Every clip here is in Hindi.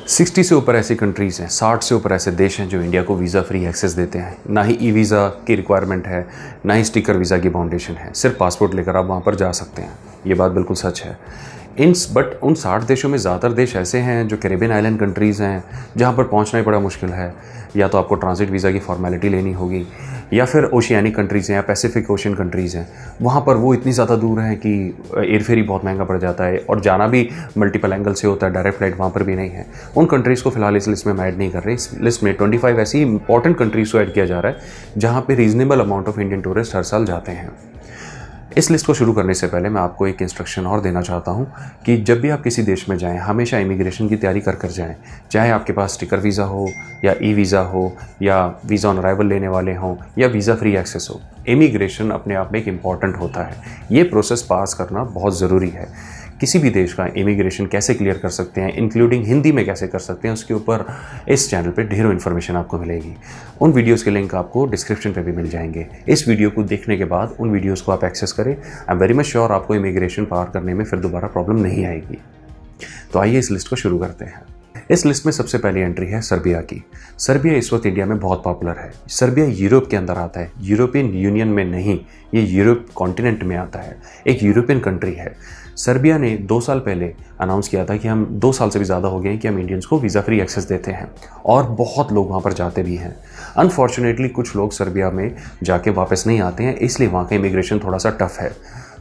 60 से ऊपर ऐसी कंट्रीज़ हैं, 60 से ऊपर ऐसे देश हैं जो इंडिया को वीज़ा फ्री एक्सेस देते हैं। ना ही ई वीज़ा की रिक्वायरमेंट है, ना ही स्टिकर वीज़ा की बाउंडेशन है। सिर्फ पासपोर्ट लेकर आप वहाँ पर जा सकते हैं। ये बात बिल्कुल सच है। बट उन 60 देशों में ज़्यादातर देश ऐसे हैं जो कैरेबियन आइलैंड कंट्रीज़ हैं, जहाँ पर पहुँचना ही बड़ा मुश्किल है। या तो आपको ट्रांजिट वीज़ा की फॉर्मेलिटी लेनी होगी, या फिर ओशियानिक कंट्रीज़ हैं या पैसिफिक ओशन कंट्रीज़ हैं, वहाँ पर वो इतनी ज़्यादा दूर हैं कि एयरफेयर ही बहुत महंगा पड़ जाता है और जाना भी मल्टीपल एंगल से होता है, डायरेक्ट फ्लाइट वहाँ पर भी नहीं है। उन कंट्रीज़ को फिलहाल इस लिस्ट में हम ऐड नहीं कर रहे। इस लिस्ट में 25 ऐसी इंपॉर्टेंट कंट्रीज़ को ऐड किया जा रहा है जहाँ पर reasonable amount of Indian tourist हर साल जाते हैं। इस लिस्ट को शुरू करने से पहले मैं आपको एक इंस्ट्रक्शन और देना चाहता हूं कि जब भी आप किसी देश में जाएं, हमेशा इमिग्रेशन की तैयारी कर जाएं। चाहे आपके पास स्टिकर वीज़ा हो या ई वीज़ा हो या वीज़ा ऑन अराइवल लेने वाले हों या वीज़ा फ्री एक्सेस हो, इमिग्रेशन अपने आप में एक इम्पॉर्टेंट होता है। ये प्रोसेस पास करना बहुत ज़रूरी है। किसी भी देश का इमिग्रेशन कैसे क्लियर कर सकते हैं, इंक्लूडिंग हिंदी में कैसे कर सकते हैं, उसके ऊपर इस चैनल पे ढेरों इन्फॉर्मेशन आपको मिलेगी। उन वीडियोस के लिंक आपको डिस्क्रिप्शन पे भी मिल जाएंगे। इस वीडियो को देखने के बाद उन वीडियोस को आप एक्सेस करें। I am very much sure आपको इमिग्रेशन पार करने में फिर दोबारा प्रॉब्लम नहीं आएगी। तो आइए इस लिस्ट को शुरू करते हैं। इस लिस्ट में सबसे पहली एंट्री है सर्बिया की। सर्बिया इस वक्त इंडिया में बहुत पॉपुलर है। सर्बिया यूरोप के अंदर आता है, यूरोपियन यूनियन में नहीं, ये यूरोप कॉन्टिनेंट में आता है, एक यूरोपियन कंट्री है। सर्बिया ने 2 साल पहले अनाउंस किया था कि हम 2 साल से भी ज़्यादा हो गए हैं कि हम इंडियंस को वीज़ा फ्री एक्सेस देते हैं और बहुत लोग वहाँ पर जाते भी हैं। अनफॉर्चुनेटली कुछ लोग सर्बिया में जाके वापस नहीं आते हैं, इसलिए वहाँ का इमिग्रेशन थोड़ा सा टफ है।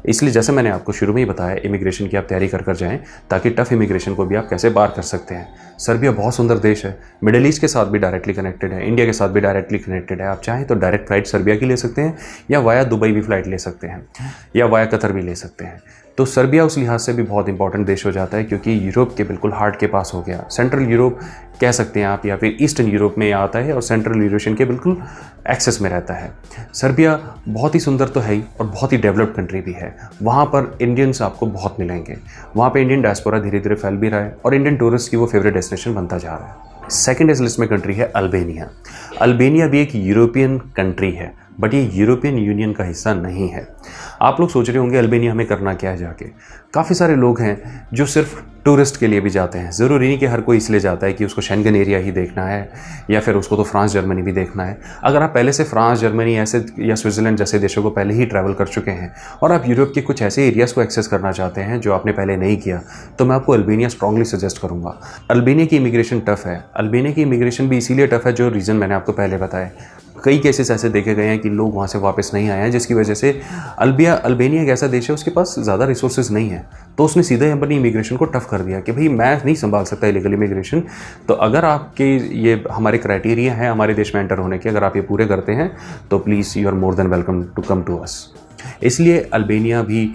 इसलिए जैसे मैंने आपको शुरू में ही बताया, इमिग्रेशन की आप तैयारी कर जाएं ताकि टफ इमिग्रेशन को भी आप कैसे पार कर सकते हैं। सर्बिया बहुत सुंदर देश है, मिडिल ईस्ट के साथ भी डायरेक्टली कनेक्टेड है, इंडिया के साथ भी डायरेक्टली कनेक्टेड है। आप चाहें तो डायरेक्ट फ्लाइट सर्बिया की ले सकते हैं या वाया दुबई भी फ़्लाइट ले सकते हैं या वाया कतर भी ले सकते हैं। तो सर्बिया उस लिहाज से भी बहुत इंपॉर्टेंट देश हो जाता है क्योंकि यूरोप के बिल्कुल हार्ट के पास हो गया। सेंट्रल यूरोप कह सकते हैं आप, या फिर ईस्टर्न यूरोप में आता है और सेंट्रल यूरेशियन के बिल्कुल एक्सेस में रहता है। सर्बिया बहुत ही सुंदर तो है ही और बहुत ही डेवलप्ड कंट्री भी है। वहाँ पर इंडियंस आपको बहुत मिलेंगे। वहाँ पे इंडियन डायस्पोरा धीरे धीरे फैल भी रहा है और इंडियन टूरिस्ट की वो फेवरेट डेस्टिनेशन बनता जा रहा है। सेकेंड इस लिस्ट में कंट्री है अल्बेनिया। अल्बेनिया भी एक यूरोपियन कंट्री है, बट ये यूरोपियन यूनियन का हिस्सा नहीं है। आप लोग सोच रहे होंगे अल्बेनिया हमें करना क्या है जाके। काफ़ी सारे लोग हैं जो सिर्फ टूरिस्ट के लिए भी जाते हैं। ज़रूरी नहीं कि हर कोई इसलिए जाता है कि उसको शेंगन एरिया ही देखना है या फिर उसको तो फ्रांस जर्मनी भी देखना है। अगर आप पहले से फ्रांस जर्मनी ऐसे या स्विट्ज़रलैंड जैसे देशों को पहले ही ट्रैवल कर चुके हैं और आप यूरोप के कुछ ऐसे एरियाज़ को एक्सेस करना चाहते हैं जो आपने पहले नहीं किया, तो मैं आपको अल्बेनिया स्ट्रांगली सजेस्ट करूँगा। अल्बेनिया की इमिग्रेशन टफ़ है। अल्बेनिया की इमिग्रेशन भी इसीलिए टफ़ है जो रीज़न मैंने आपको पहले बताया। कई केसेस ऐसे देखे गए हैं कि लोग वहाँ से वापस नहीं आए हैं, जिसकी वजह से अल्बेनिया एक ऐसा देश है उसके पास ज़्यादा रिसोर्सेज नहीं है, तो उसने सीधे अपनी इमिग्रेशन को टफ कर दिया कि भाई मैं नहीं संभाल सकता इलीगल इमिग्रेशन। तो अगर आपके ये हमारे क्राइटेरिया है हमारे देश में एंटर होने के, अगर आप ये पूरे करते हैं तो please you are more than welcome to come to us. इसलिए अल्बेनिया भी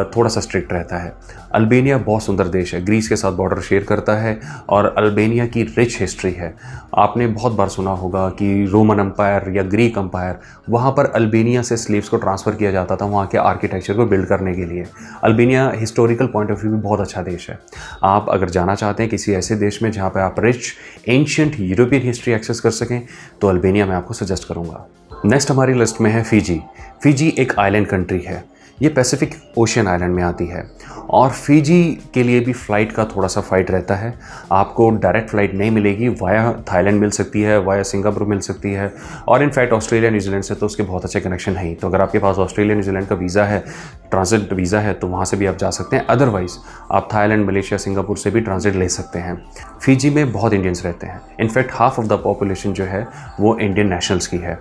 थोड़ा सा स्ट्रिक्ट रहता है। अल्बेनिया बहुत सुंदर देश है, ग्रीस के साथ बॉर्डर शेयर करता है और अल्बेनिया की रिच हिस्ट्री है। आपने बहुत बार सुना होगा कि रोमन एम्पायर या ग्रीक एम्पायर, वहाँ पर अल्बेनिया से स्लेव्स को ट्रांसफ़र किया जाता था वहाँ के आर्किटेक्चर को बिल्ड करने के लिए। Albania historical point of view भी बहुत अच्छा देश है। आप अगर जाना चाहते हैं किसी ऐसे देश में जहाँ पर आप rich ancient European history access कर सकें, तो अल्बेनिया मैं आपको सजेस्ट करूँगा। नेक्स्ट हमारी लिस्ट में है फ़िजी। फ़िजी एक आइलैंड कंट्री है, ये पैसिफिक ओशियन आइलैंड में आती है और फ़िजी के लिए भी फ़्लाइट का थोड़ा सा फाइट रहता है। आपको डायरेक्ट फ़्लाइट नहीं मिलेगी, वाया थाईलैंड मिल सकती है, वाया सिंगापुर मिल सकती है और इनफैक्ट ऑस्ट्रेलिया न्यूजीलैंड से तो उसके बहुत अच्छे कनेक्शन हैं। तो अगर आपके पास ऑस्ट्रेलिया न्यूजीलैंड का वीज़ा है, ट्रांजिट वीज़ा है, तो वहाँ से भी आप जा सकते हैं। अदरवाइज़ आप थाईलैंड, मलेशिया, सिंगापुर से भी ट्रांजिट ले सकते हैं। फ़िजी में बहुत इंडियंस रहते हैं। In fact half of the population जो है वो इंडियन नेशनल्स की है।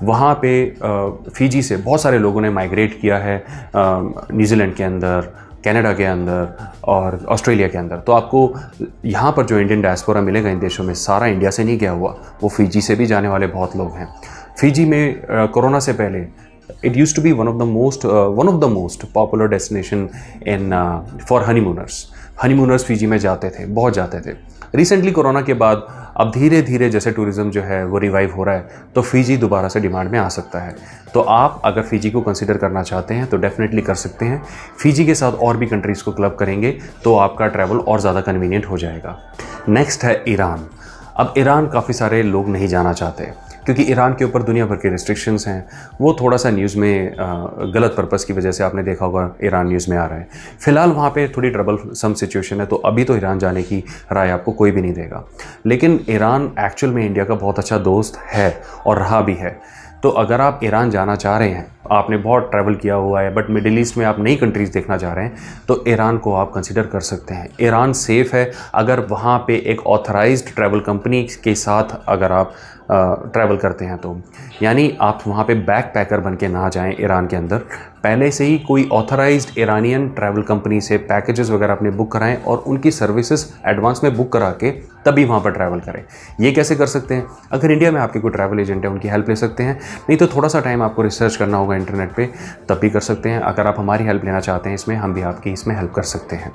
वहाँ पे फ़िजी से बहुत सारे लोगों ने माइग्रेट किया है न्यूजीलैंड के अंदर, कनाडा के अंदर और ऑस्ट्रेलिया के अंदर। तो आपको यहाँ पर जो इंडियन डायस्पोरा मिलेगा इन देशों में, सारा इंडिया से नहीं गया हुआ, वो फ़िजी से भी जाने वाले बहुत लोग हैं। फ़िजी में कोरोना से पहले it used to be one of the most popular destination in for honeymooners Fiji में जाते थे, बहुत जाते थे। रिसेंटली कोरोना के बाद अब धीरे धीरे जैसे टूरिज़्म जो है वो रिवाइव हो रहा है, तो फ़िजी दोबारा से डिमांड में आ सकता है। तो आप अगर फ़िजी को कंसीडर करना चाहते हैं तो डेफिनेटली कर सकते हैं। फ़िजी के साथ और भी कंट्रीज़ को क्लब करेंगे तो आपका ट्रैवल और ज़्यादा कन्वीनियंट हो जाएगा। नेक्स्ट है ईरान। अब ईरान काफ़ी सारे लोग नहीं जाना चाहते। क्योंकि ईरान के ऊपर दुनिया भर के रिस्ट्रिक्शंस हैं। वो थोड़ा सा न्यूज़ में गलत पर्पज़ की वजह से आपने देखा होगा ईरान न्यूज़ में आ रहा है। फ़िलहाल वहाँ पे थोड़ी ट्रबल सम सिचुएशन है, तो अभी तो ईरान जाने की राय आपको कोई भी नहीं देगा। लेकिन ईरान एक्चुअल में इंडिया का बहुत अच्छा दोस्त है और रहा भी है। तो अगर आप ईरान जाना चाह रहे हैं, आपने बहुत ट्रैवल किया हुआ है बट मिडिल ईस्ट में आप नई कंट्रीज़ देखना चाह रहे हैं, तो ईरान को आप कंसिडर कर सकते हैं। ईरान सेफ़ है अगर वहाँ पे एक ऑथराइज्ड ट्रैवल कंपनी के साथ अगर आप ट्रैवल करते हैं तो, यानी आप वहाँ पे बैक पैकर बन के ना जाएं ईरान के अंदर। पहले से ही कोई ऑथराइज्ड ईरानियन ट्रैवल कंपनी से पैकेजेस वगैरह अपने बुक कराएं और उनकी सर्विसेज एडवांस में बुक करा के तभी वहाँ पर ट्रैवल करें। ये कैसे कर सकते हैं? अगर इंडिया में आपके कोई ट्रैवल एजेंट है उनकी हेल्प ले सकते हैं, नहीं तो थोड़ा सा टाइम आपको रिसर्च करना होगा इंटरनेट पे, तब भी कर सकते हैं। अगर आप हमारी हेल्प लेना चाहते हैं इसमें, हम भी आपकी इसमें हेल्प कर सकते हैं।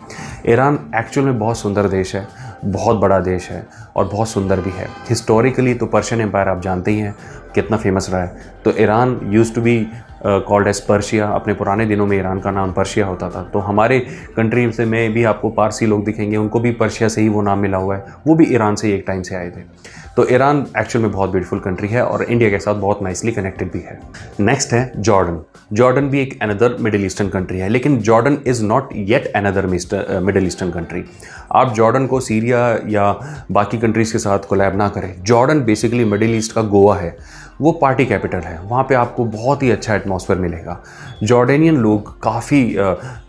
ईरान एक्चुअल में बहुत सुंदर देश है, बहुत बड़ा देश है और बहुत सुंदर भी है। हिस्टोरिकली तो पर्शियन एम्पायर आप जानते ही हैं कितना फेमस रहा है। तो Iran used to be called as Persia. अपने पुराने दिनों में ईरान का नाम पर्शिया होता था। तो हमारे कंट्री से में भी आपको पारसी लोग दिखेंगे, उनको भी पर्शिया से ही वो नाम मिला हुआ है। वो भी ईरान से ही एक टाइम से आए थे। तो ईरान एक्चुअल में बहुत ब्यूटीफुल कंट्री है और इंडिया के साथ बहुत नाइसली कनेक्टेड भी है। नेक्स्ट है जॉर्डन। जॉर्डन भी एक अनदर मिडिल ईस्टर्न कंट्री है, लेकिन Jordan is not yet another middle eastern country. आप जॉर्डन को सीरिया या बाकी कंट्रीज़ के साथ कोलैब ना करें। जॉर्डन बेसिकली मिडिल ईस्ट का गोवा है। वो पार्टी कैपिटल है, वहाँ पे आपको बहुत ही अच्छा एटमॉस्फेयर मिलेगा। जॉर्डेनियन लोग काफ़ी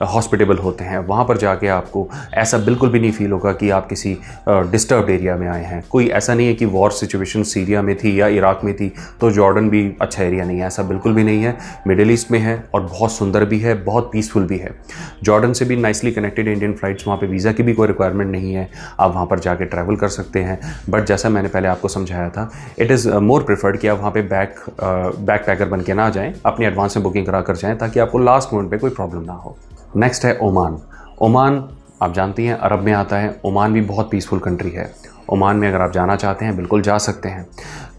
हॉस्पिटेबल होते हैं। वहाँ पर जाके आपको ऐसा बिल्कुल भी नहीं फील होगा कि आप किसी डिस्टर्ब्ड एरिया में आए हैं। कोई ऐसा नहीं है कि वॉर सिचुएशन सीरिया में थी या इराक में थी तो जॉर्डन भी अच्छा एरिया नहीं है, ऐसा बिल्कुल भी नहीं है। मिडिल ईस्ट में है और बहुत सुंदर भी है, बहुत पीसफुल भी है। जॉर्डन से भी नाइसली कनेक्टेड इंडियन फ्लाइट्स, वहाँ पे वीज़ा की भी कोई रिक्वायरमेंट नहीं है, आप वहाँ पर जाके ट्रैवल कर सकते हैं। बट जैसा मैंने पहले आपको समझाया था, इट इज़ मोर प्रेफर्ड कि आप वहाँ पे बैक पैकर बन के ना जाएं, अपनी एडवांस में बुकिंग करा कर जाएं ताकि आपको लास्ट मोमेंट पे कोई प्रॉब्लम ना हो। नेक्स्ट है ओमान। ओमान आप जानती हैं अरब में आता है। ओमान भी बहुत पीसफुल कंट्री है। ओमान में अगर आप जाना चाहते हैं बिल्कुल जा सकते हैं।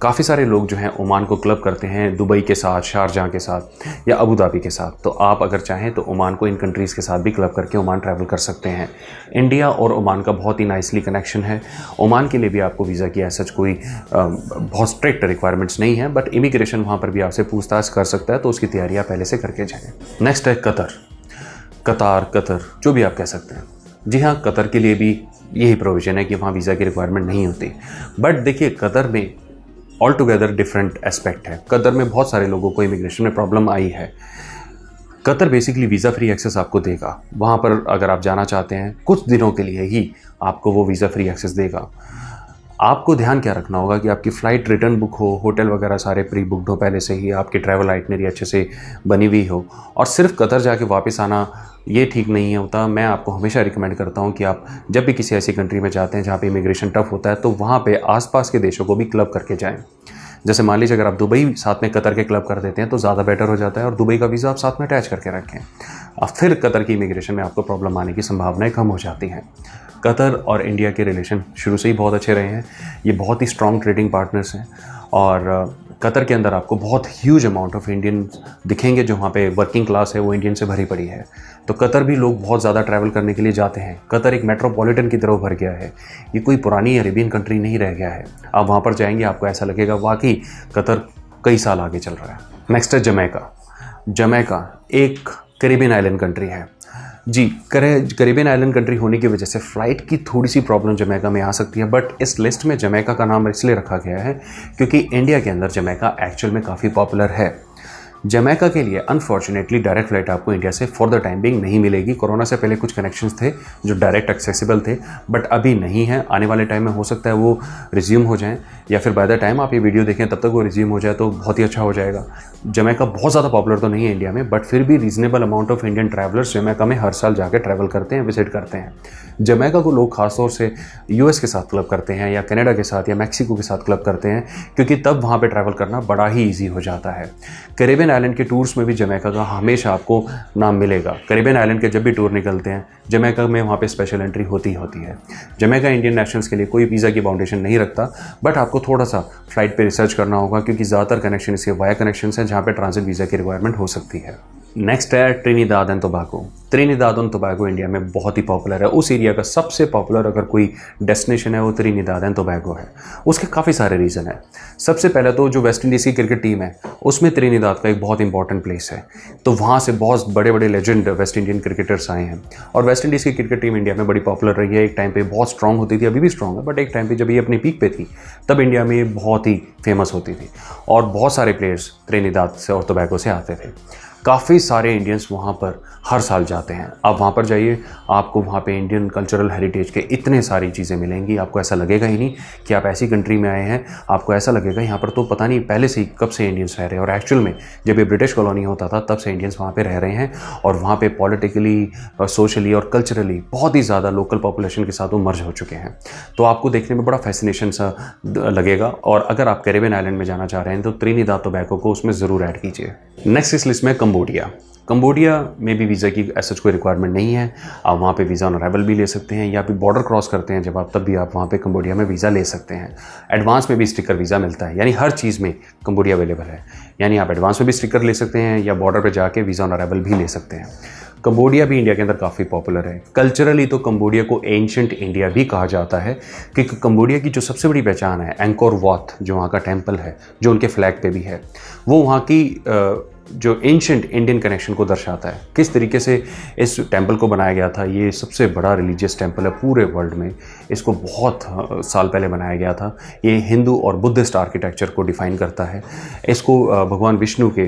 काफ़ी सारे लोग जो हैं ओमान को क्लब करते हैं दुबई के साथ, शारजाह के साथ या अबू धाबी के साथ। तो आप अगर चाहें तो ओमान को इन कंट्रीज़ के साथ भी क्लब करके ओमान ट्रैवल कर सकते हैं। इंडिया और ओमान का बहुत ही नाइसली कनेक्शन है। ओमान के लिए भी आपको वीज़ा की ऐसा कोई बहुत स्ट्रिक्ट रिक्वायरमेंट्स नहीं है, बट इमिग्रेशन वहाँ पर भी आपसे पूछताछ कर सकता है, तो उसकी तैयारी आप पहले से करके जाएँ। नेक्स्ट है कतर, जो भी आप कह सकते हैं। जी हाँ, कतर के लिए भी यही प्रोविज़न है कि वहाँ वीज़ा की रिक्वायरमेंट नहीं होती। बट देखिए कतर में ऑल टुगेदर डिफरेंट एस्पेक्ट है। कतर में बहुत सारे लोगों को इमिग्रेशन में प्रॉब्लम आई है। Qatar basically visa free access आपको देगा। वहाँ पर अगर आप जाना चाहते हैं कुछ दिनों के लिए ही आपको वो वीज़ा फ्री एक्सेस देगा। आपको ध्यान क्या रखना होगा कि आपकी फ़्लाइट रिटर्न बुक हो, होटल वगैरह सारे प्री बुकड हो पहले से ही, आपकी ट्रैवल आइटनरी अच्छे से बनी हुई हो। और सिर्फ कतर जाके वापस आना ये ठीक नहीं होता। मैं आपको हमेशा रिकमेंड करता हूँ कि आप जब भी किसी ऐसी कंट्री में जाते हैं जहाँ पे इमिग्रेशन टफ होता है, तो वहाँ पे आसपास के देशों को भी क्लब करके जाएं। जैसे मान लीजिए अगर आप दुबई साथ में कतर के क्लब कर देते हैं तो ज़्यादा बेटर हो जाता है, और दुबई का वीज़ा आप साथ में अटैच करके रखें। अब फिर कतर की इमिग्रेशन में आपको प्रॉब्लम आने की संभावनाएं कम हो जाती हैं। कतर और इंडिया के रिलेशन शुरू से ही बहुत अच्छे रहे हैं। ये बहुत ही स्ट्रॉन्ग ट्रेडिंग पार्टनर्स हैं और कतर के अंदर आपको बहुत ह्यूज अमाउंट ऑफ इंडियन दिखेंगे। जो वहाँ पे वर्किंग क्लास है वो इंडियन से भरी पड़ी है। तो कतर भी लोग बहुत ज़्यादा ट्रैवल करने के लिए जाते हैं। कतर एक मेट्रोपॉलिटन की तरह भर गया है। ये कोई पुरानी अरेबियन कंट्री नहीं रह गया है। आप वहाँ पर जाएंगे आपको ऐसा लगेगा वाकई कतर कई साल आगे चल रहा है। नेक्स्ट है जमैका एक कैरिबियन आइलैंड कंट्री है। जी, कैरिबियन आइलैंड कंट्री होने की वजह से फ़्लाइट की थोड़ी सी प्रॉब्लम जमैका में आ सकती है, बट इस लिस्ट में जमैका का नाम इसलिए रखा गया है क्योंकि इंडिया के अंदर जमैका एक्चुअल में काफ़ी पॉपुलर है। जमैका के लिए अनफॉर्चुनेटली डायरेक्ट फ्लाइट आपको इंडिया से फॉर द टाइम बिंग नहीं मिलेगी। कोरोना से पहले कुछ कनेक्शंस थे जो डायरेक्ट एक्सेसिबल थे, बट अभी नहीं है। आने वाले टाइम में हो सकता है वो रिज्यूम हो जाएं, या फिर बाय द टाइम आप ये वीडियो देखें तब तक वो रिज्यूम हो जाए तो बहुत ही अच्छा हो जाएगा। जमैका बहुत ज़्यादा पॉपुलर तो नहीं है इंडिया में, बट फिर भी reasonable amount of Indian travellers Jamaica में हर साल जाकर ट्रैवल करते हैं, विजिट करते हैं। जमैका को लोग खासतौर से यूएस के साथ क्लब करते हैं या कनाडा के साथ या मैक्सिको के साथ क्लब करते हैं, क्योंकि तब वहाँ पे ट्रैवल करना बड़ा ही ईजी हो जाता है। कैरिबियन आइलैंड के टूर्स में भी जमैका का हमेशा आपको नाम मिलेगा। कैरिबियन आइलैंड के जब भी टूर निकलते हैं जमैका में वहाँ पे स्पेशल एंट्री होती है। जमैका इंडियन नेशनल्स के लिए कोई वीज़ा की बाउंडेशन नहीं रखता, बट आपको थोड़ा सा फ्लाइट पे रिसर्च करना होगा क्योंकि ज़्यादातर कनेक्शन इसके वाया कनेक्शन हैं जहाँ पे ट्रांजिट वीज़ा की रिक्वायरमेंट हो सकती है। नेक्स्ट है Trinidad and Tobago. Trinidad and Tobago India में बहुत ही पॉपुलर है। उस एरिया का सबसे पॉपुलर अगर कोई डेस्टिनेशन है वो ट्रिनिदाद एंड टोबैगो है। उसके काफ़ी सारे रीज़न है। सबसे पहले तो जो वेस्ट इंडीज़ की क्रिकेट टीम है उसमें ट्रिनिदाद का एक बहुत इंपॉर्टेंट प्लेस है। तो वहाँ से बहुत बड़े बड़े लेजेंड वेस्ट इंडियन क्रिकेटर्स आए हैं और वेस्ट इंडीज़ की क्रिकेट टीम इंडिया में बड़ी पॉपुलर रही है। एक टाइम पे बहुत स्ट्रॉन्ग होती थी, अभी भी स्ट्रॉन्ग है, बट एक टाइम पे जब ये अपनी पीक पे थी तब इंडिया में ये बहुत ही फेमस होती थी और बहुत सारे प्लेयर्स ट्रिनिदाद से और टोबैगो से आते थे। काफ़ी सारे इंडियंस वहाँ पर हर साल जाते हैं। आप वहाँ पर जाइए, आपको वहाँ पे इंडियन कल्चरल हेरिटेज के इतने सारी चीज़ें मिलेंगी, आपको ऐसा लगेगा ही नहीं कि आप ऐसी कंट्री में आए हैं। आपको ऐसा लगेगा यहाँ पर तो पता नहीं पहले से ही कब से इंडियंस रह रहे हैं और एक्चुअल में जब ये ब्रिटिश कॉलोनी होता था तब से इंडियंस वहाँ पे रह रहे हैं और वहाँ पे पॉलिटिकली, सोशली और कल्चरली बहुत ही ज़्यादा लोकल पॉपुलेशन के साथ वो मर्ज हो चुके हैं। तो आपको देखने में बड़ा फैसिनेशन सा लगेगा और अगर आप कैरिबियन आइलैंड में जाना चाह रहे हैं तो ट्रिनिदाद टोबैगो को उसमें ज़रूर ऐड कीजिए। नेक्स्ट इस लिस्ट में कंबोडिया। कंबोडिया में भी वीज़ा की ऐसा कोई रिक्वायरमेंट नहीं है। आप वहाँ पे वीज़ा ऑन अराइवल भी ले सकते हैं या फिर बॉर्डर क्रॉस करते हैं जब आप, तब भी आप वहाँ पे कंबोडिया में वीज़ा ले सकते हैं। एडवांस में भी स्टिकर वीज़ा मिलता है, यानी हर चीज़ में कंबोडिया अवेलेबल है। यानी आप एडवांस में भी स्टिकर ले सकते हैं या बॉर्डर पर जाके वीज़ा ऑन अराइवल भी ले सकते हैं। कंबोडिया भी इंडिया के अंदर काफ़ी पॉपुलर है। कल्चरली तो कंबोडिया को एंशंट इंडिया भी कहा जाता है क्योंकि कंबोडिया की जो सबसे बड़ी पहचान है एंकोर वाट, जो वहाँ का टेम्पल है, जो उनके फ्लैग पे भी है, वो वहाँ की जो एंशंट इंडियन कनेक्शन को दर्शाता है। किस तरीके से इस टेंपल को बनाया गया था, ये सबसे बड़ा रिलीजियस टेंपल है पूरे वर्ल्ड में। इसको बहुत साल पहले बनाया गया था। ये हिंदू और बुद्धिस्ट आर्किटेक्चर को डिफाइन करता है। इसको भगवान विष्णु के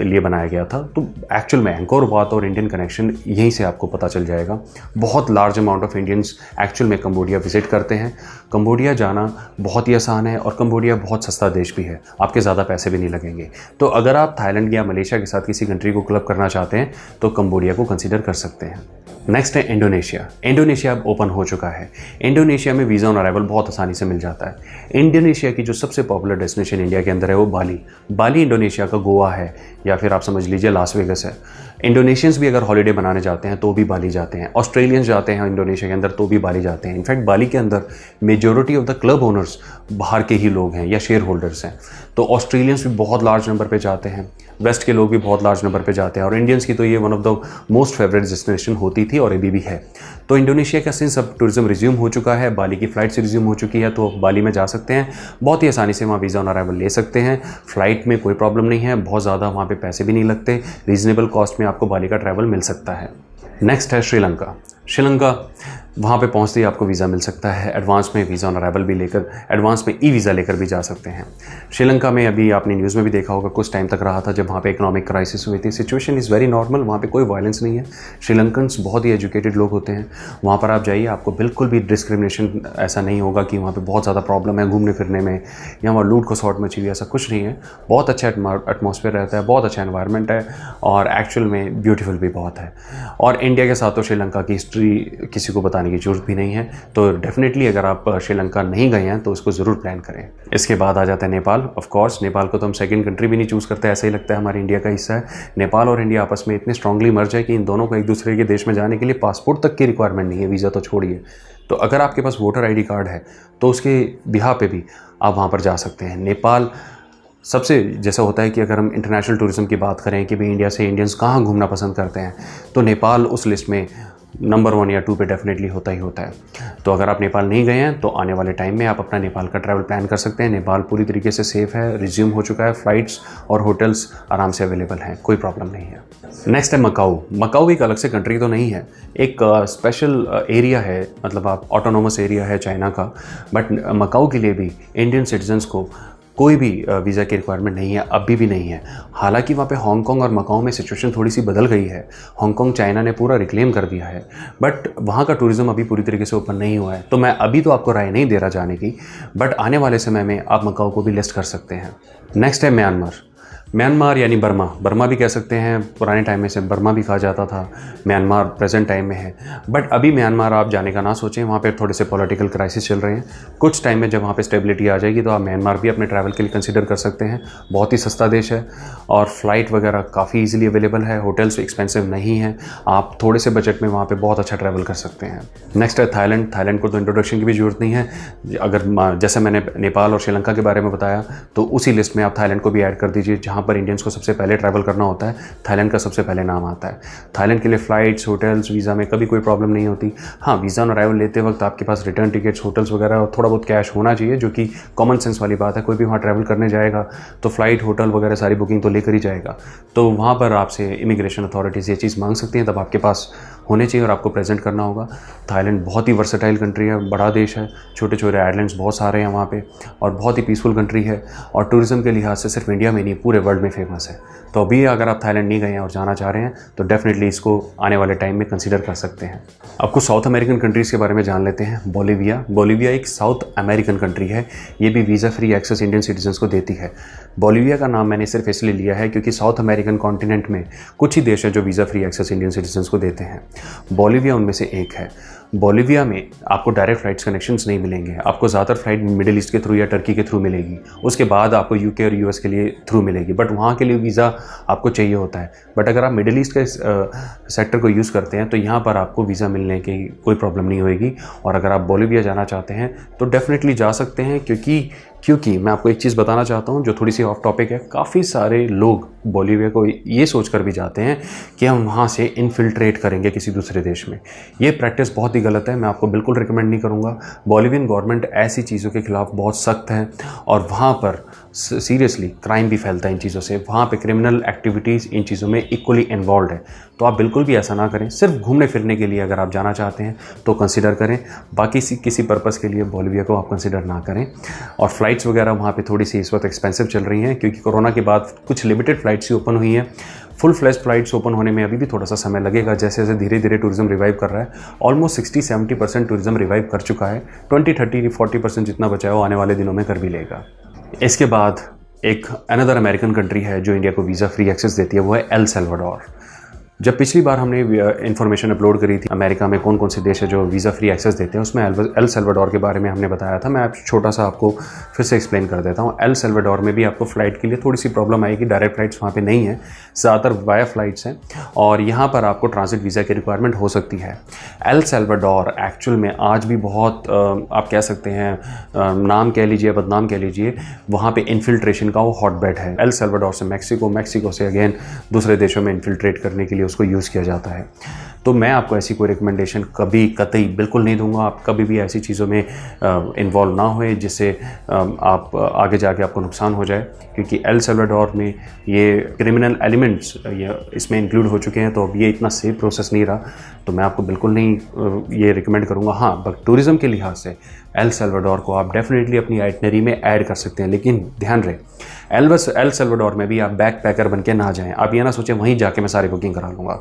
लिए बनाया गया था। तो एक्चुअल में एंकोर वाट और इंडियन कनेक्शन यहीं से आपको पता चल जाएगा। बहुत large amount of Indians actual में कंबोडिया विजिट करते हैं। कंबोडिया जाना बहुत ही आसान है और कंबोडिया बहुत सस्ता देश भी है, आपके ज़्यादा पैसे भी नहीं लगेंगे। तो अगर आप थाईलैंड या मलेशिया के साथ किसी कंट्री को क्लब करना चाहते हैं तो कंबोडिया को कंसीडर कर सकते हैं। नेक्स्ट है इंडोनेशिया। इंडोनेशिया अब ओपन हो चुका है। इंडोनेशिया में वीज़ा ऑन अराइवल बहुत आसानी से मिल जाता है। इंडोनेशिया की जो सबसे पॉपुलर डेस्टिनेशन इंडिया के अंदर है वो बाली। बाली इंडोनेशिया का गोवा है या फिर आप समझ लीजिए लास वेगस है। इंडोनेशियंस भी अगर हॉलीडे बनाने जाते हैं तो भी बाली जाते हैं। ऑस्ट्रेलियंस जाते हैं इंडोनेशिया के अंदर तो भी बाली जाते हैं। इनफैक्ट बाली के अंदर majority of the club owners बाहर के ही लोग हैं या शेयर होल्डर्स हैं। तो ऑस्ट्रेलियंस भी बहुत लार्ज नंबर पे जाते हैं, वेस्ट के लोग भी बहुत लार्ज नंबर पे जाते हैं और इंडियंस की तो ये one of the most favourite destination होती थी और अभी भी है। तो इंडोनेशिया का सिंस अब टूरिज्म रिज्यूम हो चुका है, बाली की फ़्लाइट्स रिज्यूम हो चुकी है, तो बाली में जा सकते हैं। बहुत ही आसानी से वहाँ वीज़ा ऑन अराइवल ले सकते हैं। फ़्लाइट में कोई प्रॉब्लम नहीं है, बहुत ज़्यादा वहाँ पे पैसे भी नहीं लगते, रीज़नेबल कॉस्ट में आपको बाली का ट्रैवल मिल सकता है। नेक्स्ट है श्रीलंका। श्रीलंका वहाँ पे पहुँचते ही आपको वीज़ा मिल सकता है। एडवांस में वीज़ा ऑन अराइवल भी लेकर, एडवांस में ई वीज़ा लेकर भी जा सकते हैं। श्रीलंका में अभी आपने न्यूज़ में भी देखा होगा, कुछ टाइम तक रहा था जब वहाँ पे इकोनॉमिक क्राइसिस हुई थी। सिचुएशन इज़ वेरी नॉर्मल, वहाँ पे कोई वायलेंस नहीं है। श्रीलंकन्स बहुत ही एजुकेटेड लोग होते हैं। वहाँ पर आप जाइए, आपको बिल्कुल भी डिस्क्रिमिनेशन ऐसा नहीं होगा कि वहाँ पर बहुत ज़्यादा प्रॉब्लम है घूमने फिरने में या वहाँ लूट खसौट मची हुई, ऐसा कुछ नहीं है। बहुत अच्छा एटमॉस्फेयर रहता है, बहुत अच्छा एनवायरनमेंट है और एक्चुअल में ब्यूटीफुल भी बहुत है। और इंडिया के साथ तो श्रीलंका की हिस्ट्री किसी को बताने की जरूरत भी नहीं है। तो डेफिनेटली अगर आप श्रीलंका नहीं गए हैं तो उसको ज़रूर प्लान करें। इसके बाद आ जाता है नेपाल। ऑफ कोर्स नेपाल को तो हम सेकंड कंट्री भी नहीं चूज़ करते, ऐसा ही लगता है हमारे इंडिया का हिस्सा है। नेपाल और इंडिया आपस में इतने स्ट्रांगली मर्ज है कि इन दोनों को एक दूसरे के देश में जाने के लिए पासपोर्ट तक की रिक्वायरमेंट नहीं है, वीज़ा तो छोड़िए। तो अगर आपके पास वोटर ID कार्ड है तो उसके बिहाफ पे भी आप वहाँ पर जा सकते हैं। नेपाल सबसे, जैसा होता है कि अगर हम इंटरनेशनल टूरिज्म की बात करें कि भाई इंडिया से इंडियंस कहाँ घूमना पसंद करते हैं, तो नेपाल उस लिस्ट में नंबर 1 या 2 पे डेफिनेटली होता ही होता है। तो अगर आप नेपाल नहीं गए हैं तो आने वाले टाइम में आप अपना नेपाल का ट्रैवल प्लान कर सकते हैं। नेपाल पूरी तरीके से सेफ़ है, रिज्यूम हो चुका है, फ़्लाइट्स और होटल्स आराम से अवेलेबल हैं, कोई प्रॉब्लम नहीं है। नेक्स्ट है मकाऊ। मकाऊ एक अलग से कंट्री तो नहीं है, एक स्पेशल एरिया है, मतलब आप ऑटोनोमस एरिया है चाइना का। बट मकाऊ के लिए भी इंडियन सिटीजन्स को कोई भी वीज़ा की रिक्वायरमेंट नहीं है, अभी भी नहीं है। हालांकि वहाँ पे हांगकांग और मकाऊ में सिचुएशन थोड़ी सी बदल गई है। हांगकांग चाइना ने पूरा रिक्लेम कर दिया है, बट वहाँ का टूरिज़्म अभी पूरी तरीके से ओपन नहीं हुआ है। तो मैं अभी तो आपको राय नहीं दे रहा जाने की, बट आने वाले समय में आप मकाऊ को भी लिस्ट कर सकते हैं। नेक्स्ट है म्यांमार। म्यांमार यानी बर्मा, बर्मा भी कह सकते हैं, पुराने टाइम में से बर्मा भी कहा जाता था। म्यांमार प्रेजेंट टाइम में है, बट अभी म्यांमार आप जाने का ना सोचें, वहाँ पे थोड़े से पॉलिटिकल क्राइसिस चल रहे हैं। कुछ टाइम में जब वहाँ पे स्टेबिलिटी आ जाएगी तो आप म्यांमार भी अपने ट्रैवल के लिए कंसिडर कर सकते हैं। बहुत ही सस्ता देश है और फ्लाइट वगैरह काफ़ी ईजिली अवेलेबल है, होटल्स एक्सपेंसिव नहीं है, आप थोड़े से बजट में वहाँ पर बहुत अच्छा ट्रैवल कर सकते हैं। नेक्स्ट है थाईलैंड। थाईलैंड को तो इंट्रोडक्शन की भी जरूरत नहीं है। अगर जैसे मैंने नेपाल और श्रीलंका के बारे में बताया तो उसी लिस्ट में आप थाईलैंड को भी ऐड कर दीजिए, जहाँ जहाँ पर इंडियंस को सबसे पहले ट्रैवल करना होता है, थाईलैंड का सबसे पहले नाम आता है। थाईलैंड के लिए फ़्लाइट्स, होटल्स, वीज़ा में कभी कोई प्रॉब्लम नहीं होती। हाँ, वीज़ा ऑन अराइवल लेते वक्त आपके पास रिटर्न टिकट्स, होटल्स वगैरह और थोड़ा बहुत कैश होना चाहिए, जो कि कॉमन सेंस वाली बात है। कोई भी वहाँ ट्रैवल करने जाएगा तो फ़्लाइट, होटल वगैरह सारी बुकिंग तो लेकर ही जाएगा। तो वहाँ पर आपसे इमिग्रेशन अथॉरिटीज़ ये चीज़ मांग सकती हैं, तब आपके पास होने चाहिए और आपको प्रेजेंट करना होगा। थाईलैंड बहुत ही वर्सेटाइल कंट्री है, बड़ा देश है, छोटे छोटे आइलैंड्स बहुत सारे हैं वहाँ पे, और बहुत ही पीसफुल कंट्री है, और टूरिज़्म के लिहाज से सिर्फ इंडिया में नहीं पूरे वर्ल्ड में फेमस है। तो अभी अगर आप थाईलैंड नहीं गए हैं और जाना चाह रहे हैं तो डेफिनेटली इसको आने वाले टाइम में कंसीडर कर सकते हैं। आपको साउथ अमेरिकन कंट्रीज़ के बारे में जान लेते हैं। बोलीविया एक साउथ अमेरिकन कंट्री है। ये भी visa free access Indian citizens को देती है। बोलीविया का नाम मैंने सिर्फ इसलिए लिया है क्योंकि साउथ अमेरिकन कॉन्टिनेंट में कुछ ही देश हैं जो visa free access Indian citizens को देते हैं। बोलीविया उनमें से एक है। बोलीविया में आपको डायरेक्ट फ्लाइट्स कनेक्शंस नहीं मिलेंगे। आपको ज़्यादातर फ्लाइट मिडिल ईस्ट के थ्रू या टर्की के थ्रू मिलेगी। उसके बाद आपको यूके और यूएस के लिए थ्रू मिलेगी, बट वहाँ के लिए वीज़ा आपको चाहिए होता है। बट अगर आप मिडिल ईस्ट के सेक्टर को यूज़ करते हैं तो यहाँ पर आपको वीज़ा मिलने की कोई प्रॉब्लम नहीं होगी। और अगर आप बोलीविया जाना चाहते हैं तो डेफिनेटली जा सकते हैं, क्योंकि मैं आपको एक चीज़ बताना चाहता हूँ जो थोड़ी सी ऑफ टॉपिक है। काफ़ी सारे लोग बोलीविया को ये सोचकर भी जाते हैं कि हम वहाँ से इनफिल्ट्रेट करेंगे किसी दूसरे देश में। ये प्रैक्टिस बहुत ही गलत है, मैं आपको बिल्कुल रिकमेंड नहीं करूँगा। बोलीवियन गवर्नमेंट ऐसी चीज़ों के खिलाफ बहुत सख्त है, और वहाँ पर सीरियसली क्राइम भी फैलता है इन चीज़ों से। वहाँ पे क्रिमिनल एक्टिविटीज़ इन चीज़ों में इक्वली इन्वॉल्व है। तो आप बिल्कुल भी ऐसा ना करें। सिर्फ घूमने फिरने के लिए अगर आप जाना चाहते हैं तो कंसिडर करें, बाकी किसी पर्पज़ के लिए बोलीविया को आप कंसिडर ना करें। और फ्लाइट्स वगैरह वहाँ पे थोड़ी सी इस वक्त एक्सपेंसिव चल रही हैं, क्योंकि कोरोना के बाद कुछ लिमिटेड फ़्लाइट्स ही ओपन हुई हैं। फुल फ्लैश फ्लाइट्स ओपन होने में अभी भी थोड़ा सा समय लगेगा। जैसे जैसे धीरे धीरे टूरिज्म रिवाइव कर रहा है, ऑलमोस्ट 60-70% टूरिज्म रिवाइव कर चुका है। 20-30-40% जितना बचा है वो आने वाले दिनों में कर भी लेगा। इसके बाद एक अनदर अमेरिकन कंट्री है जो इंडिया को वीज़ा फ्री एक्सेस देती है, वो है एल सल्वाडोर। जब पिछली बार हमने इन्फॉर्मेशन अपलोड करी थी अमेरिका में कौन कौन से देश है जो वीज़ा फ्री एक्सेस देते हैं, उसमें एल सल्वाडोर के बारे में हमने बताया था। मैं छोटा सा आपको फिर से एक्सप्लेन कर देता हूँ। एल सल्वाडोर में भी आपको फ़्लाइट के लिए थोड़ी सी प्रॉब्लम आएगी। डायरेक्ट फ़्लाइट्स वहाँ पे नहीं है, ज़्यादातर वाया फ़्लाइट्स हैं, और यहाँ पर आपको ट्रांजिट वीज़ा की रिक्वायरमेंट हो सकती है। एल सल्वाडोर एक्चुअल में आज भी बहुत आप कह सकते हैं, नाम कह लीजिए, बदनाम कह लीजिए, वहाँ पर इन्फिल्ट्रेशन का वो हॉटबेड है। एल सल्वाडोर से मैक्सिको से अगेन दूसरे देशों में इन्फिल्ट्रेट करने के लिए उसको यूज़ किया जाता है। तो मैं आपको ऐसी कोई रिकमेंडेशन कभी कतई बिल्कुल नहीं दूंगा। आप कभी भी ऐसी चीज़ों में इन्वॉल्व ना होए जिससे आप आगे जाके आपको नुकसान हो जाए, क्योंकि एल सल्वाडोर में ये क्रिमिनल एलिमेंट्स इसमें इंक्लूड हो चुके हैं। तो अब ये इतना सेफ प्रोसेस नहीं रहा, तो मैं आपको बिल्कुल नहीं ये रिकमेंड करूँगा। हाँ, बट टूरिज़्म के लिहाज से एल सल्वाडोर को आप डेफिनेटली अपनी आइटनरी में ऐड कर सकते हैं। लेकिन ध्यान रहे, एल सल्वाडोर में भी आप बैक पैकर बन के ना जाएं। आप ये ना सोचें वहीं जाके मैं सारी बुकिंग करा लूँगा।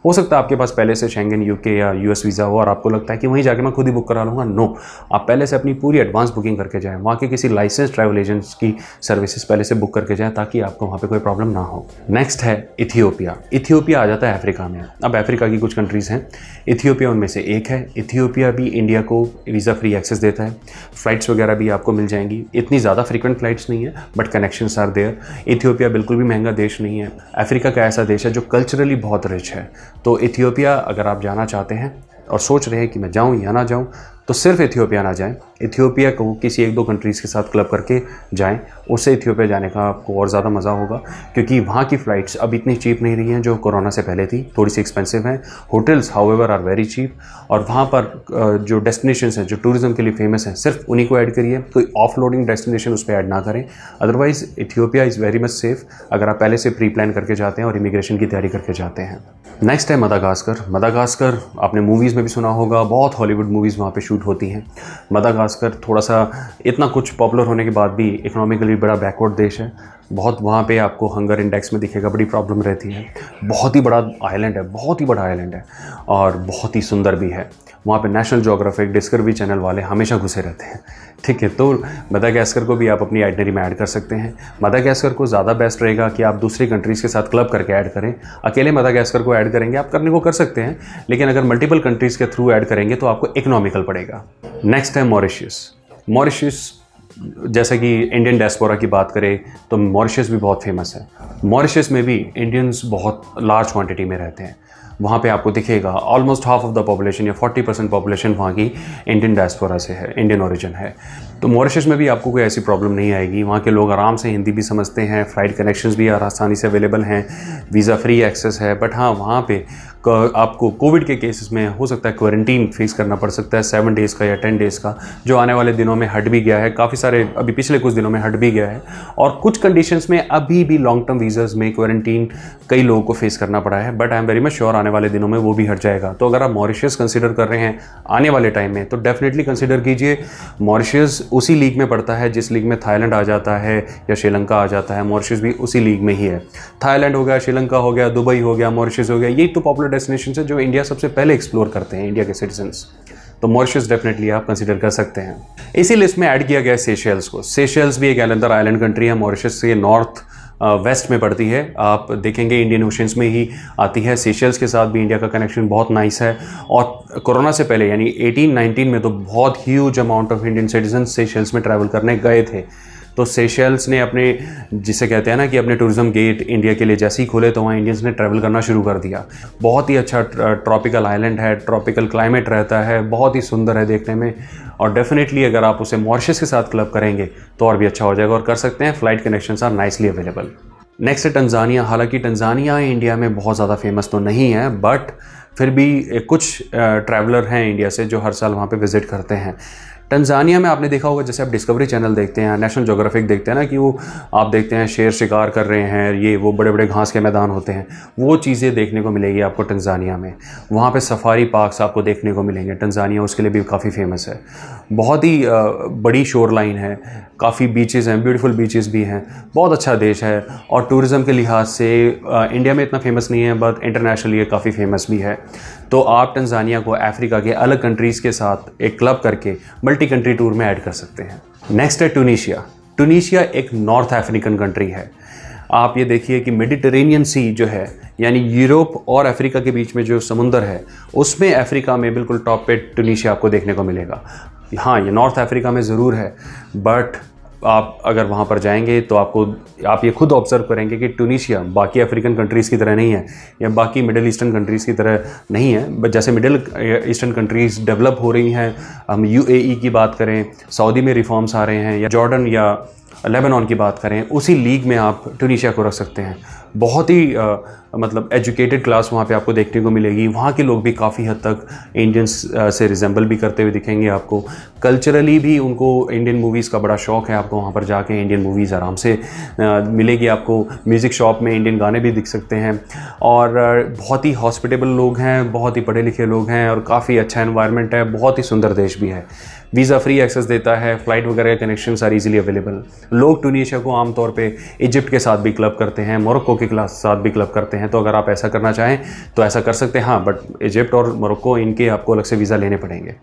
हो सकता है आपके पास पहले से शेंगन, यूके या यूएस वीज़ा हो और आपको लगता है कि वहीं जाके मैं खुद ही बुक करा लूँगा। नो, आप पहले से अपनी पूरी एडवांस बुकिंग करके जाएँ। वहाँ के किसी लाइसेंस ट्रैवल एजेंट्स की सर्विसेज पहले से बुक करके जाएँ, ताकि आपको वहाँ पर कोई प्रॉब्लम ना हो। नेक्स्ट है इथियोपिया। इथियोपिया आ जाता है अफ्रीका में। अब अफ्रीका की कुछ कंट्रीज़ हैं, इथियोपिया उनमें से एक है। इथियोपिया भी इंडिया को वीज़ा फ्री एक्सेस देता है। फ़्लाइट्स वगैरह भी आपको मिल जाएंगी। इतनी ज़्यादा फ्रीक्वेंट फ़्लाइट्स नहीं है, but connections are there. Ethiopia बिल्कुल भी महंगा देश नहीं है। अफ्रीका का ऐसा देश है जो कल्चरली बहुत रिच है। तो इथियोपिया अगर आप जाना चाहते हैं और सोच रहे हैं कि मैं जाऊं या ना जाऊं, तो सिर्फ इथियोपिया ना जाएं। इथियोपिया को किसी 1-2 कंट्रीज़ के साथ क्लब करके जाएं। उससे इथियोपिया जाने का आपको और ज़्यादा मज़ा होगा, क्योंकि वहाँ की फ़्लाइट्स अब इतनी चीप नहीं रही हैं जो कोरोना से पहले थी। थोड़ी सी एक्सपेंसिव हैं। Hotels however are very cheap. और वहाँ पर जो डेस्टिनेशंस हैं जो टूरिज़्म के लिए फेमस हैं, सिर्फ उन्हीं को ऐड करिए। कोई ऑफ लोडिंग डेस्टिनेशन उस पर ऐड ना करें। Otherwise Ethiopia is very much safe अगर आप पहले से प्री प्लान करके जाते हैं और इमिग्रेशन की तैयारी करके जाते हैं। नेक्स्ट है मदागास्कर। मदागास्कर आपने मूवीज़ में भी सुना होगा, बहुत हॉलीवुड मूवीज़ वहाँ पे शूट होती हैं। मदागास्कर थोड़ा सा इतना कुछ पॉपुलर होने के बाद भी इकोनॉमिकली बड़ा बैकवर्ड देश है। बहुत वहाँ पे आपको हंगर इंडेक्स में दिखेगा, बड़ी प्रॉब्लम रहती है। बहुत ही बड़ा आइलैंड है, बहुत ही बड़ा आइलैंड है, और बहुत ही सुंदर भी है। वहाँ पे नेशनल ज्योग्राफिक, डिस्कवरी चैनल वाले हमेशा घुसे रहते हैं। ठीक है, तो मदागास्कर को भी आप अपनी आइटनरी में ऐड कर सकते हैं। मदागास्कर को ज़्यादा बेस्ट रहेगा कि आप दूसरी कंट्रीज़ के साथ क्लब करके ऐड करें। अकेले मदागास्कर को ऐड करेंगे, आप करने को कर सकते हैं, लेकिन अगर मल्टीपल कंट्रीज़ के थ्रू ऐड करेंगे तो आपको इकोनॉमिकल पड़ेगा। नेक्स्ट है मॉरिशस। मॉरिशस, जैसे कि इंडियन डायस्पोरा की बात करें तो मॉरिशस भी बहुत फेमस है। मॉरिशस में भी इंडियंस बहुत लार्ज क्वांटिटी में रहते हैं। वहाँ पे आपको दिखेगा almost half of the population या 40% पॉपुलेशन वहाँ की इंडियन डायस्पोरा से है, इंडियन ओरिजिन है। तो मॉरिशस में भी आपको कोई ऐसी प्रॉब्लम नहीं आएगी। वहाँ के लोग आराम से हिंदी भी समझते हैं, फ़्लाइट कनेक्शंस भी आसानी से अवेलेबल हैं, वीज़ा फ्री एक्सेस है। बट हाँ, वहाँ पे आपको कोविड के केसेस में हो सकता है क्वारंटीन फेस करना पड़ सकता है 7 डेज़ का या 10 डेज़ का, जो आने वाले दिनों में हट भी गया है। काफ़ी सारे अभी पिछले कुछ दिनों में हट भी गया है, और कुछ कंडीशंस में अभी भी लॉन्ग टर्म वीज़ाज़ में क्वारंटीन कई लोगों को फेस करना पड़ा है। But I am very much sure आने वाले दिनों में वो भी हट जाएगा। तो अगर आप मॉरिशस कंसिडर कर रहे हैं आने वाले टाइम में, तो डेफिनेटली कंसिडर कीजिए। मॉरिशस उसी लीग में पड़ता है जिस लीग में थाईलैंड आ जाता है या श्रीलंका आ जाता है। मॉरिशस भी उसी लीग में ही है। थाईलैंड हो गया, श्रीलंका हो गया, दुबई हो गया, मॉरिशस हो गया, यही तो पॉपुलर डेस्टिनेशन है जो इंडिया सबसे पहले एक्सप्लोर करते हैं, इंडिया के सिटीजन्स। तो मॉरिशस डेफिनेटली आप कंसीडर कर सकते हैं। इसी लिस्ट में ऐड किया गया सेशेल्स को। सेशेल्स भी एक अनदर आइलैंड कंट्री है, मॉरिशस से नॉर्थ वेस्ट में पड़ती है। आप देखेंगे इंडियन ओशंस में ही आती है। सेशेल्स के साथ भी इंडिया का कनेक्शन बहुत नाइस है, और कोरोना से पहले यानी 18-19 में तो बहुत huge amount of Indian citizen Seychelles में ट्रैवल करने गए थे। तो सेशेल्स ने अपने, जिसे कहते हैं ना कि अपने टूरिज्म गेट इंडिया के लिए जैसे ही खोले, तो वहाँ इंडियंस ने ट्रैवल करना शुरू कर दिया। बहुत ही अच्छा ट्रॉपिकल आइलैंड है, ट्रॉपिकल क्लाइमेट रहता है, बहुत ही सुंदर है देखने में। और डेफिनेटली अगर आप उसे मॉरिशस के साथ क्लब करेंगे तो और भी अच्छा हो जाएगा, और कर सकते हैं। Flight connections are nicely available. Next है टंजानिया। हालांकि टंजानिया इंडिया में बहुत ज़्यादा फेमस तो नहीं है, बट फिर भी कुछ ट्रैवलर हैं इंडिया से जो हर साल वहाँ पे विज़िट करते हैं। टंजानिया में आपने देखा होगा, जैसे आप डिस्कवरी चैनल देखते हैं, नेशनल ज्योग्राफिक देखते हैं ना, कि वो आप देखते हैं शेर शिकार कर रहे हैं, ये वो बड़े बड़े घास के मैदान होते हैं, वो चीज़ें देखने को मिलेगी आपको टंजानिया में। वहाँ पे सफारी पार्क्स आपको देखने को मिलेंगे। टंजानिया उसके लिए भी काफ़ी फेमस है। बहुत ही बड़ी शोर लाइन है, काफ़ी बीचेज़ हैं, ब्यूटीफुल बीचेज़ भी हैं। बहुत अच्छा देश है, और टूरिज़म के लिहाज से इंडिया में इतना फेमस नहीं है, बट इंटरनेशनली ये काफ़ी फेमस भी है। तो आप टंजानिया को अफ्रीका के अलग कंट्रीज़ के साथ एक क्लब करके मल्टी कंट्री टूर में ऐड कर सकते हैं। नेक्स्ट है ट्यूनीशिया। ट्यूनीशिया एक नॉर्थ अफ्रीकन कंट्री है। आप ये देखिए कि मेडिटेरेनियन सी जो है, यानी यूरोप और अफ्रीका के बीच में जो समुंदर है, उसमें अफ्रीका में बिल्कुल टॉप पे ट्यूनीशिया आपको देखने को मिलेगा। हाँ, ये नॉर्थ अफ्रीका में ज़रूर है, बट आप अगर वहाँ पर जाएंगे तो आप ये खुद ऑब्जर्व करेंगे कि ट्यूनीशिया बाकी अफ्रीकन कंट्रीज़ की तरह नहीं है, या बाकी मिडिल ईस्टर्न कंट्रीज़ की तरह नहीं है। बट जैसे मिडिल ईस्टर्न कंट्रीज़ डेवलप हो रही हैं, हम UAE की बात करें, सऊदी में रिफॉर्म्स आ रहे हैं, या जॉर्डन या लेबनान की बात करें, उसी लीग में आप ट्यूनीशिया को रख सकते हैं। बहुत ही मतलब एजुकेटेड क्लास वहाँ पे आपको देखने को मिलेगी। वहाँ के लोग भी काफ़ी हद तक इंडियंस से रिजेंबल भी करते हुए दिखेंगे आपको। कल्चरली भी उनको इंडियन मूवीज़ का बड़ा शौक़ है। आपको वहाँ पर जाके इंडियन मूवीज़ आराम से मिलेगी। आपको म्यूज़िक शॉप में इंडियन गाने भी दिख सकते हैं, और बहुत ही हॉस्पिटेबल लोग हैं, बहुत ही पढ़े लिखे लोग हैं, और काफ़ी अच्छा एनवायरनमेंट है। बहुत ही सुंदर देश भी है। वीज़ा फ्री एक्सेस देता है, फ़्लाइट वगैरह के कनेक्शंस आर इजीली अवेलेबल। लोग ट्यूनीशिया को आमतौर पे इजिप्ट के साथ भी क्लब करते हैं, मोरक्को के साथ भी क्लब करते हैं। तो अगर आप ऐसा करना चाहें तो ऐसा कर सकते हैं। हाँ, बट इजिप्ट और मोरक्को, इनके आपको अलग से वीज़ा लेने पड़ेंगे।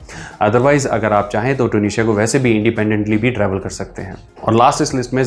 अदरवाइज़ अगर आप चाहें तो ट्यूनीशिया को वैसे भी इंडिपेंडेंटली भी ट्रैवल कर सकते हैं। और लास्ट इस लिस्ट में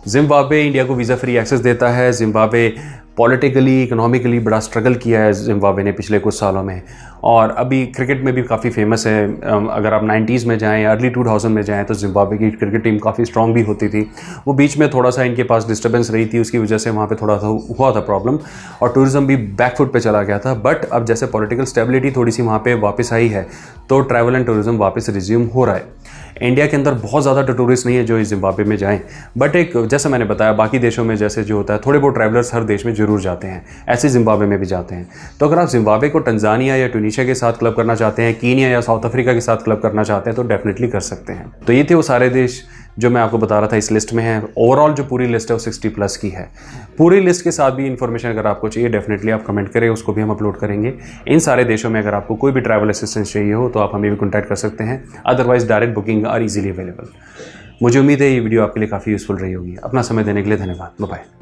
जिम्बाब्वे इंडिया को वीज़ा फ्री एक्सेस देता है। जिम्बाब्वे पॉलिटिकली, इकोनॉमिकली बड़ा स्ट्रगल किया है जिम्बाब्वे ने पिछले कुछ सालों में, और अभी क्रिकेट में भी काफ़ी फेमस है। अगर आप 90s में जाएं या अर्ली 2000 में जाएं तो जिम्बाब्वे की क्रिकेट टीम काफ़ी स्ट्रॉन्ग भी होती थी। वो बीच में थोड़ा सा इनके पास डिस्टर्बेंस रही थी, उसकी वजह से वहाँ पे थोड़ा सा हुआ था प्रॉब्लम, और टूरिज़्म भी बैकफुट पे चला गया था। बट अब जैसे पॉलिटिकल स्टेबिलिटी थोड़ी सी वहाँ पे वापस आई है, तो ट्रैवल एंड टूरिज़्म वापस रिज्यूम हो रहा है। इंडिया के अंदर बहुत ज़्यादा टूरिस्ट नहीं है जो इस जिम्बाब्वे में जाएं, बट एक जैसे मैंने बताया बाकी देशों में जैसे जो होता है, थोड़े बहुत ट्रैवलर्स हर देश में ज़रूर जाते हैं, ऐसे जिम्बाब्वे में भी जाते हैं। तो अगर आप जिम्बाब्वे को टंजानिया या ट्यूनीशिया के साथ क्लब करना चाहते हैं, कीनिया या साउथ अफ्रीका के साथ क्लब करना चाहते हैं, तो डेफिनेटली कर सकते हैं। तो ये थे वो सारे देश जो मैं आपको बता रहा था इस लिस्ट में है। ओवरऑल जो पूरी लिस्ट है वो 60+ की है। पूरी लिस्ट के साथ भी इन्फॉर्मेशन अगर आपको चाहिए, डेफिनेटली आप कमेंट करें, उसको भी हम अपलोड करेंगे। इन सारे देशों में अगर आपको कोई भी ट्रैवल असिस्टेंस चाहिए हो तो आप हमें भी कॉन्टैक्ट कर सकते हैं। Otherwise direct booking are easily available. मुझे उम्मीद है ये वीडियो आपके लिए काफ़ी यूज़फुल रही होगी। अपना समय देने के लिए धन्यवाद। बाय।